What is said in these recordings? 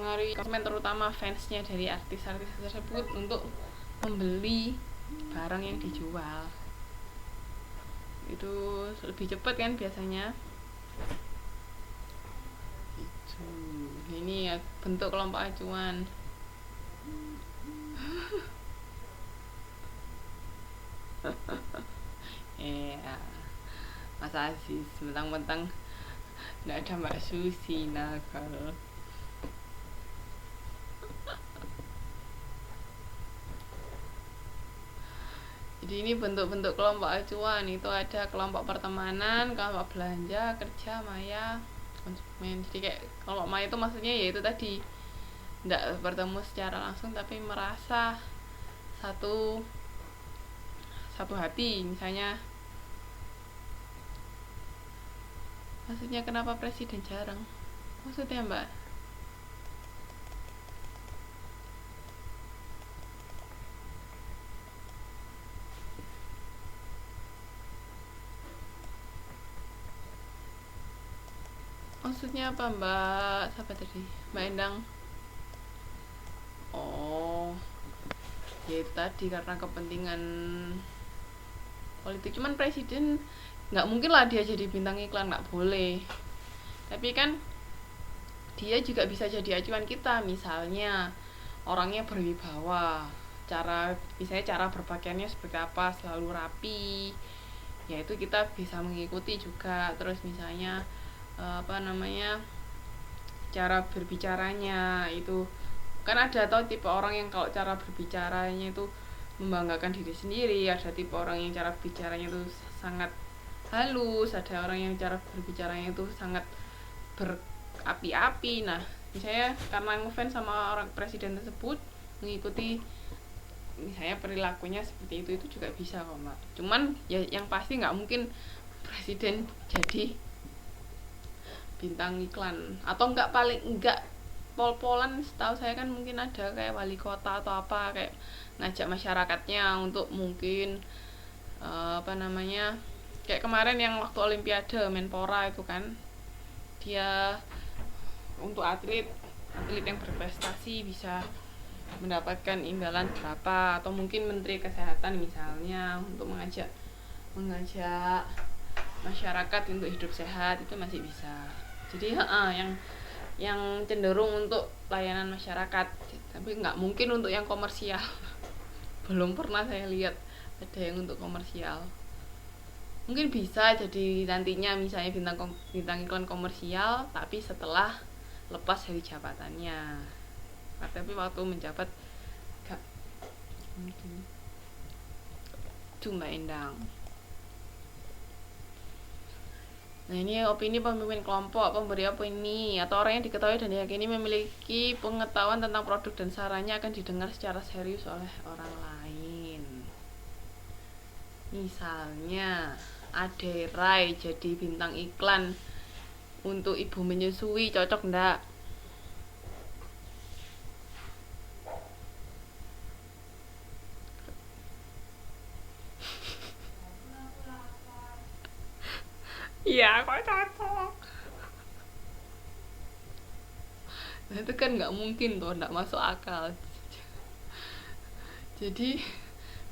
mempengaruhi konsumen, terutama fansnya dari artis-artis tersebut untuk membeli barang yang dijual. Itu lebih cepat kan biasanya. Itu ini ya bentuk kelompok acuan. Mas Aziz mentang-mentang nggak ada Mbak Susi nakal. Jadi ini bentuk-bentuk kelompok acuan. Itu ada kelompok pertemanan, kelompok belanja, kerja, maya, konsumen. Jadi kayak kelompok maya itu maksudnya yaitu tadi nggak bertemu secara langsung tapi merasa satu hati. Misalnya, maksudnya kenapa presiden jarang? Maksudnya Mbak? Maksudnya apa Mbak? Siapa tadi? Mbak Endang? Oh, ya itu tadi karena kepentingan politik. Cuman presiden nggak mungkin lah dia jadi bintang iklan, nggak boleh. Tapi kan dia juga bisa jadi acuan kita. Misalnya orangnya berwibawa, misalnya cara berpakaiannya seperti apa, selalu rapi, ya itu kita bisa mengikuti juga. Terus misalnya cara berbicaranya itu kan ada, atau tipe orang yang kalau cara berbicaranya itu membanggakan diri sendiri, ada tipe orang yang cara bicaranya itu sangat halus, ada orang yang cara berbicaranya itu sangat berapi-api. Nah misalnya karena ngefans sama orang presiden tersebut, mengikuti misalnya perilakunya seperti itu juga bisa kok Mbak. Cuman ya yang pasti nggak mungkin presiden jadi bintang iklan, atau paling enggak pol-polan. Setahu saya kan mungkin ada kayak wali kota atau apa, kayak ngajak masyarakatnya untuk mungkin kayak kemarin yang waktu Olimpiade Menpora itu kan, dia untuk atlet yang berprestasi bisa mendapatkan imbalan berapa, atau mungkin menteri kesehatan misalnya untuk mengajak masyarakat untuk hidup sehat, itu masih bisa. Jadi yang cenderung untuk layanan masyarakat, tapi nggak mungkin untuk yang komersial. Belum pernah saya lihat ada yang untuk komersial. Mungkin bisa jadi nantinya misalnya bintang iklan komersial, tapi setelah lepas dari jabatannya. Tapi waktu menjabat gak mungkin. Cuma Endang. Nah ini opini pemimpin kelompok, pemberi opini atau orang yang diketahui dan diyakini memiliki pengetahuan tentang produk dan sarannya akan didengar secara serius oleh orang lain. Misalnya Ade Rai jadi bintang iklan untuk ibu menyusui, cocok ndak? Iya, kok cocok. Nah itu kan nggak mungkin tuh, nggak masuk akal. Jadi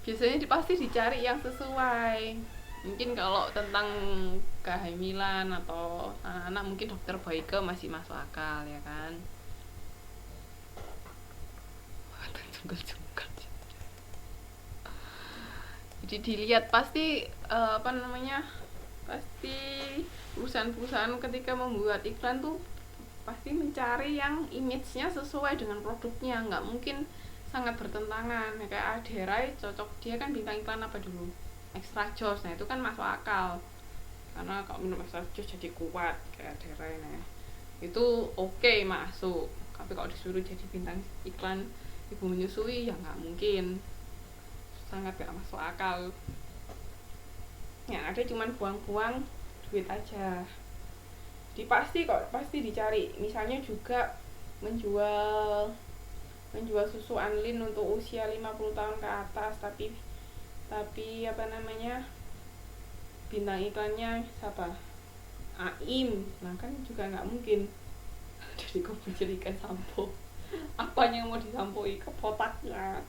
biasanya pasti dicari yang sesuai. Mungkin kalau tentang kehamilan atau anak mungkin dokter Boyke masih masuk akal ya kan. Jadi dilihat pasti pasti perusahaan-perusahaan ketika membuat iklan tuh pasti mencari yang image-nya sesuai dengan produknya, nggak mungkin sangat bertentangan. Kayak Ade Rai cocok, dia kan bintang iklan apa dulu, Extra Joss. Nah itu kan masuk akal karena kalau minum Extra Joss jadi kuat kayak Ade Rai. Nah itu oke, masuk. Tapi kalau disuruh jadi bintang iklan ibu menyusui ya nggak mungkin, sangat gak masuk akal. Yang ada cuman buang-buang duit aja. Pasti dicari. Misalnya juga menjual susu Anlin untuk usia 50 tahun ke atas, tapi bintang iklannya siapa? Aim. Nah kan juga nggak mungkin. Jadi kok dijadikan sampo. Apanya yang mau disampoi? Ke kotaknya.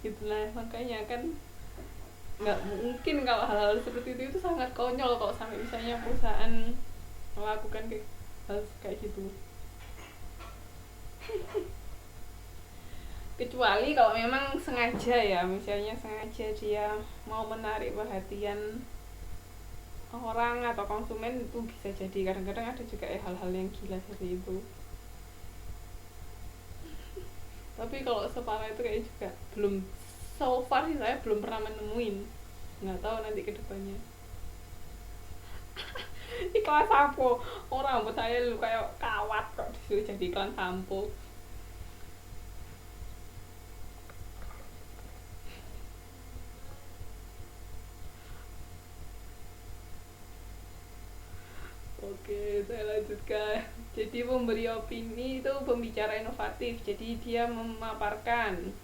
Itulah makanya kan nggak mungkin kalau hal-hal seperti itu sangat konyol kalau sampai misalnya perusahaan melakukan hal kayak gitu. Kecuali kalau memang sengaja ya, misalnya sengaja dia mau menarik perhatian orang atau konsumen, itu bisa jadi. Kadang-kadang ada juga hal-hal yang gila seperti itu. Tapi kalau separah itu kayak juga belum, so far sih saya belum pernah menemuin, nggak tahu nanti kedepannya. Iklan sampo, orang rambut saya lu kayak kawat kok disuruh jadi iklan sampo. Oke, saya lanjutkan. Jadi pemberi opini itu pembicara inovatif. Jadi dia memaparkan.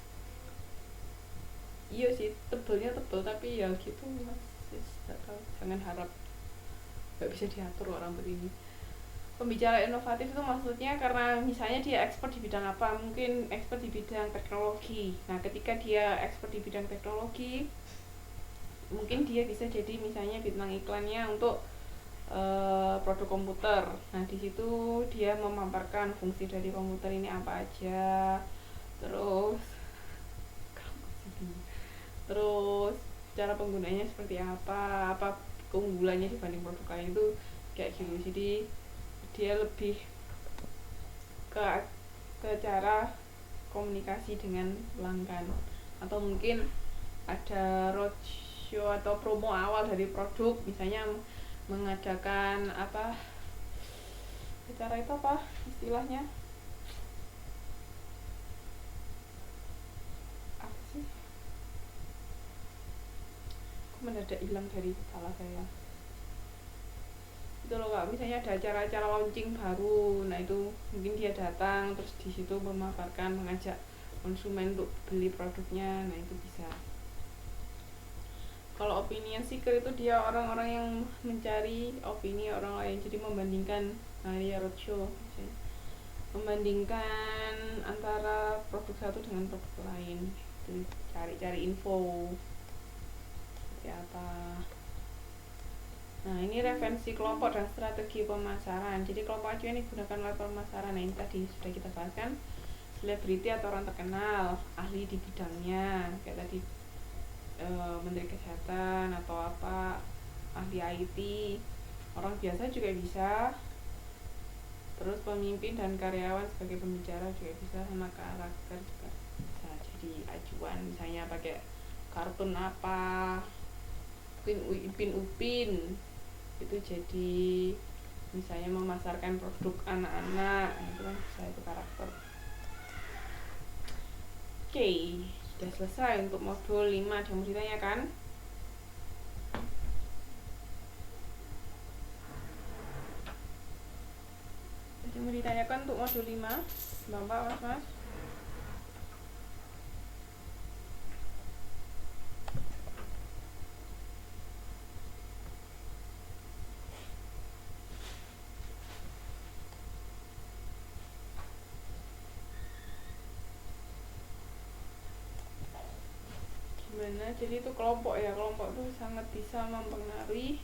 Iya sih, tebelnya tebel tapi ya gitu mas. Jangan harap nggak bisa diatur orang begini. Pembicara inovatif itu maksudnya karena misalnya dia expert di bidang apa, mungkin expert di bidang teknologi. Nah, ketika dia expert di bidang teknologi, mungkin dia bisa jadi misalnya bintang iklannya untuk produk komputer. Nah, di situ dia memaparkan fungsi dari komputer ini apa aja, terus terus cara penggunanya seperti apa keunggulannya dibanding produk lain, itu kayak gitu. Jadi dia lebih ke cara komunikasi dengan pelanggan, atau mungkin ada roadshow atau promo awal dari produk, misalnya mengadakan apa acara itu apa istilahnya, apa sih, aku mendadak hilang dari kepala saya. Itu loh kak, misalnya ada acara-acara launching baru, nah itu mungkin dia datang terus di situ memaparkan, mengajak konsumen untuk beli produknya, nah itu bisa. Kalau opinion seeker itu dia orang-orang yang mencari opini orang lain, jadi membandingkan, nah ya roadshow misalnya, membandingkan antara produk satu dengan produk lain, itu cari-cari info seperti apa. Nah, ini referensi kelompok dan strategi pemasaran. Jadi kelompok acuan yang digunakan oleh pemasaran, nah ini tadi sudah kita bahas kan, selebriti atau orang terkenal, ahli di bidangnya, kayak tadi menteri kesehatan atau apa, ahli IT, orang biasa juga bisa. Terus pemimpin dan karyawan sebagai pembicara juga bisa, sama karakter juga bisa jadi acuan. Misalnya pakai kartun apa, mungkin Upin itu jadi misalnya memasarkan produk anak-anak, itu kan bisa itu karakter. Oke, sudah selesai untuk modul 5. Ada yang mau ditanyakan? Ada yang mau ditanyakan untuk modul 5? Bapak, mas? Gimana? Jadi itu kelompok ya, kelompok itu sangat bisa mempengaruhi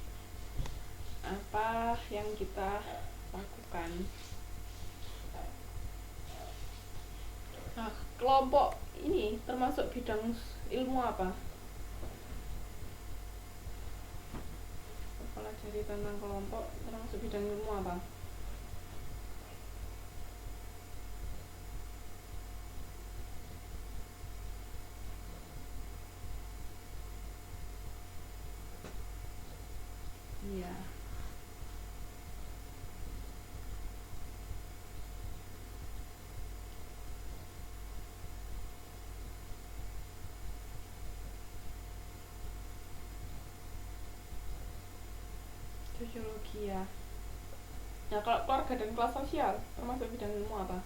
apa yang kita lakukan. Nah, kelompok ini termasuk bidang ilmu apa? Pelajari tentang kelompok termasuk bidang ilmu apa? Iya. Sosiologi ya. Nah, kalau keluarga dan kelas sosial termasuk bidang ilmu apa?